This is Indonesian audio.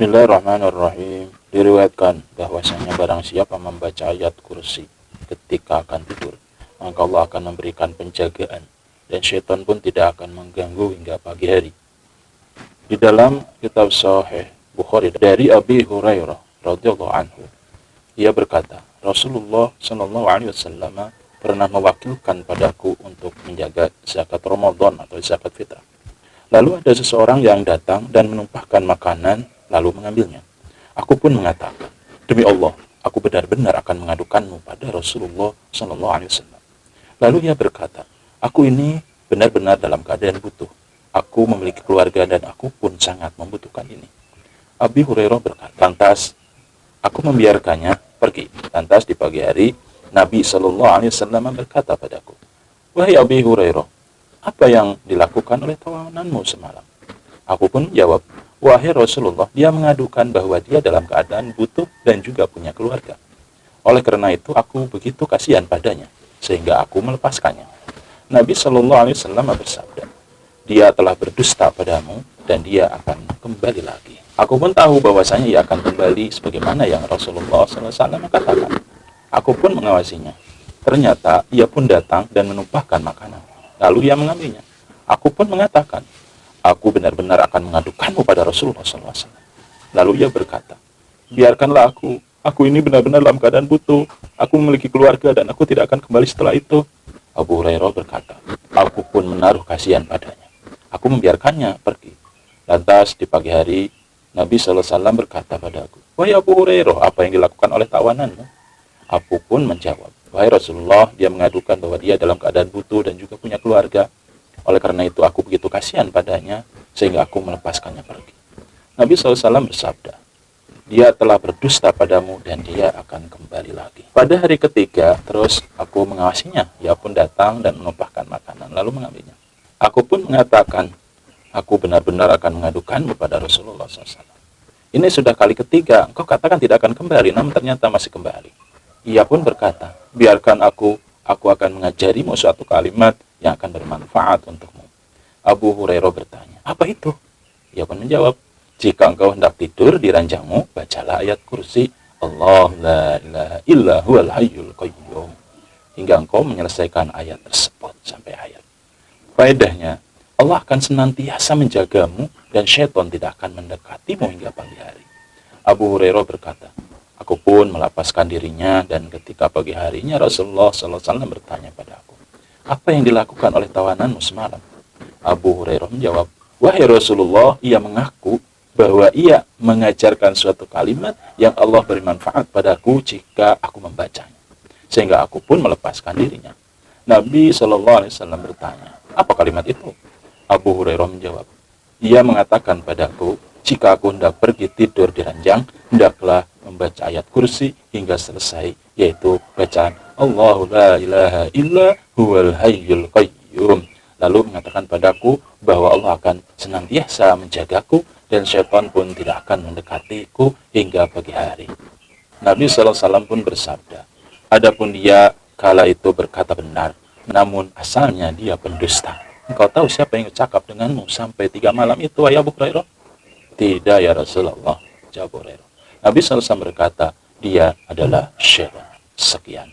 Bismillahirrahmanirrahim. Diriwayatkan bahwasanya barang siapa membaca ayat kursi ketika akan tidur, maka Allah akan memberikan penjagaan dan syaitan pun tidak akan mengganggu hingga pagi hari. Di dalam kitab Sahih Bukhari dari Abi Hurairah radhiyallahu anhu, ia berkata, Rasulullah Shallallahu alaihi wasallam pernah mewakilkan padaku untuk menjaga zakat Ramadan atau zakat fitrah. Lalu ada seseorang yang datang dan menumpahkan makanan lalu mengambilnya. Aku pun mengatakan, demi Allah, aku benar-benar akan mengadukanmu pada Rasulullah Shallallahu alaihi wasallam. Lalu ia berkata, aku ini benar-benar dalam keadaan butuh. Aku memiliki keluarga dan aku pun sangat membutuhkan ini. Abi Hurairah berkata, lantas aku membiarkannya pergi. Lantas di pagi hari, Nabi Shallallahu alaihi wasallam berkata padaku, wahai Abi Hurairah, apa yang dilakukan oleh tawananmu semalam? Aku pun jawab, wahai Rasulullah, dia mengadukan bahwa dia dalam keadaan butuh dan juga punya keluarga. Oleh karena itu, aku begitu kasihan padanya, sehingga aku melepaskannya. Nabi Shallallahu alaihi wasallam bersabda, dia telah berdusta padamu dan dia akan kembali lagi. Aku pun tahu bahwasanya ia akan kembali sebagaimana yang Rasulullah SAW katakan. Aku pun mengawasinya. Ternyata ia pun datang dan menumpahkan makanan. Lalu ia mengambilnya. Aku pun mengatakan, aku benar-benar akan mengadukanmu pada Rasulullah SAW. Lalu ia berkata, biarkanlah aku ini benar-benar dalam keadaan butuh. Aku memiliki keluarga dan aku tidak akan kembali setelah itu. Abu Hurairah berkata, aku pun menaruh kasihan padanya. Aku membiarkannya pergi. Lantas di pagi hari, Nabi SAW berkata padaku, wahai Abu Hurairah, apa yang dilakukan oleh tawananmu? Aku pun menjawab, wahai Rasulullah, dia mengadukan bahwa dia dalam keadaan butuh dan juga punya keluarga. Oleh karena itu aku begitu kasihan padanya, sehingga aku melepaskannya pergi. Nabi SAW bersabda, dia telah berdusta padamu dan dia akan kembali lagi. Pada hari ketiga, terus aku mengawasinya. Ia pun datang dan menumpahkan makanan, lalu mengambilnya. Aku pun mengatakan, aku benar-benar akan mengadukanmu pada Rasulullah SAW. Ini sudah kali ketiga, engkau katakan tidak akan kembali, namun ternyata masih kembali. Ia pun berkata, biarkan aku akan mengajarimu suatu kalimat yang akan bermanfaat untukmu. Abu Hurairah bertanya, apa itu? Ia pun menjawab, jika engkau hendak tidur di ranjangmu, bacalah ayat kursi, Allah la ilaha illa huwal hayyul qayyum, hingga engkau menyelesaikan ayat tersebut sampai ayat. Faedahnya, Allah akan senantiasa menjagamu dan syaitan tidak akan mendekatimu hingga pagi hari. Abu Hurairah berkata, aku pun melepaskan dirinya dan ketika pagi harinya Rasulullah SAW bertanya padaku, apa yang dilakukan oleh tawananmu semalam? Abu Hurairah menjawab, wahai Rasulullah, ia mengaku bahwa ia mengajarkan suatu kalimat yang Allah beri manfaat padaku jika aku membacanya. Sehingga aku pun melepaskan dirinya. Nabi SAW bertanya, apa kalimat itu? Abu Hurairah menjawab, ia mengatakan padaku, jika aku hendak pergi tidur di ranjang, hendaklah membaca ayat kursi hingga selesai, yaitu bacaan Allahu la ilaha illa huwal hayyul qayyum. Lalu mengatakan padaku bahwa Allah akan senantiasa menjagaku dan syaitan pun tidak akan mendekatiku hingga pagi hari. Nabi SAW pun bersabda, adapun dia kala itu berkata benar, namun asalnya dia pendusta. Engkau tahu siapa yang bercakap denganmu sampai 3 malam itu, wahai Abu Hurairah? Tidak ya Rasulullah, jawab Hurairah. Nabi SAW berkata, dia adalah syaitan. Sekian.